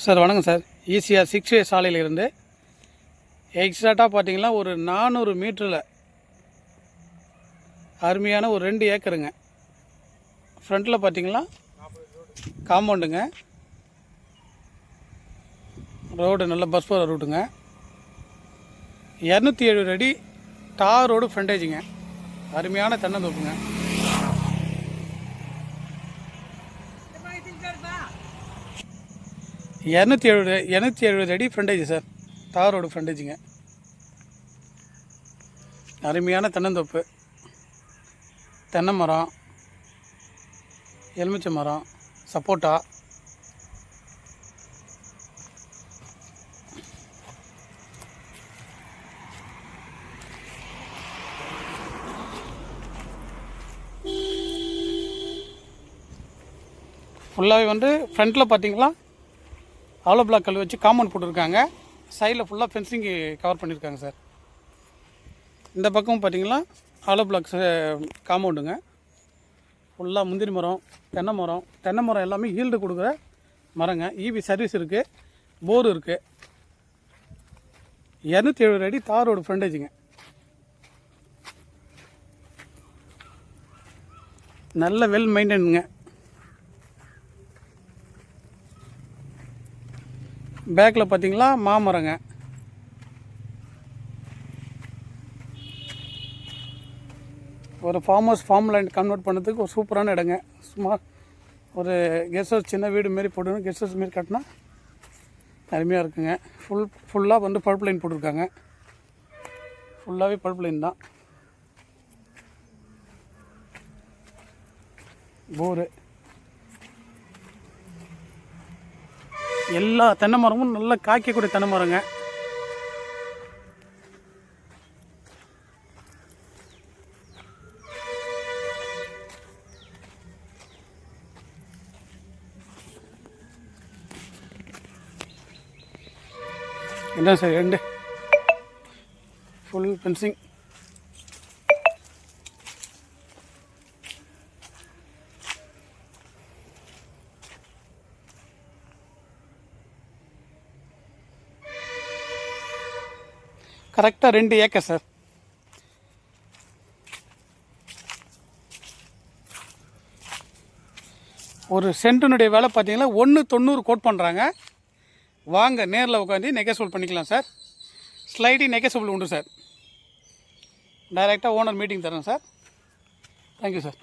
Sir வணக்கம் sir. ECR 6 சாலையிலிருந்து எக்ஸாக்டாக பார்த்தீங்கன்னா ஒரு 400 மீட்டரில் அருமையான ஒரு 2 ஏக்கருங்க. ஃப்ரண்ட்டில் பார்த்தீங்கன்னா காம்பவுண்டுங்க, ரோடு நல்ல பஸ் போகிற ரூட்டுங்க. 270 அடி தார் ரோடு ஃப்ரண்டேஜுங்க. அருமையான தென்னந்தோப்புங்க. இரநூத்தி எழுபது அடி ஃப்ரண்டேஜ் சார், தார் ரோடு ஃப்ரண்டேஜுங்க. அருமையான தென்னந்தோப்பு, தென்னை மரம், எலுமிச்சை மரம், சப்போட்டா, ஃபுல்லாகவே வந்து ஃப்ரண்ட்டில் பார்த்தீங்களா ஆலோ பிளாக் கல் வச்சு காம்பவுண்ட் போட்டிருக்காங்க. சைடில் ஃபுல்லாக ஃபென்சிங்கு கவர் பண்ணியிருக்காங்க சார். இந்த பக்கம் பார்த்தீங்கன்னா ஆலோ பிளாக் காம்பவுண்டுங்க. ஃபுல்லாக முந்திரி மரம், தென்னை மரம் எல்லாமே ஈல்டு கொடுக்குற மரங்க. இபி சர்வீஸ் இருக்குது, போர் இருக்குது. 270 அடி தார் ரோடு ஃப்ரண்டேஜுங்க. நல்ல வெல் மெயின்டைனுங்க. பேக்கில் பார்த்தீங்களா மாமரங்க. ஒரு ஃபார்ம் லேண்ட் கன்வெர்ட் பண்ணுறதுக்கு ஒரு சூப்பரான இடங்க. சும்மா ஒரு கெஸ்ட் ஹவுஸ், சின்ன வீடு மாரி போட்டு கெஸ்ட் ஹவுஸ் மாரி கட்டினா அருமையாக இருக்குங்க. ஃபுல்லாக வந்து பைப் லைன் போட்டிருக்காங்க. ஃபுல்லாகவே பைப் லைன் தான். போரு, எல்லா தென்னை மரமும் நல்லா காய்க்கக்கூடிய தென்னை மரங்க. என்ன சார் 2 ஃபுல் ஃபென்சிங். கரெக்டாக 2 ஏக்கர் சார். ஒரு சென்ட்டினுடைய வேலை பார்த்தீங்கன்னா 190 கோட் பண்ணுறாங்க. வாங்க நேரில் உட்காந்து நெகோசியபிள் பண்ணிக்கலாம் சார். ஸ்லைடிங் நெகோசியபிள் உண்டு சார். டைரெக்டாக ஓனர் மீட்டிங் தரேன் சார். Thank you sir.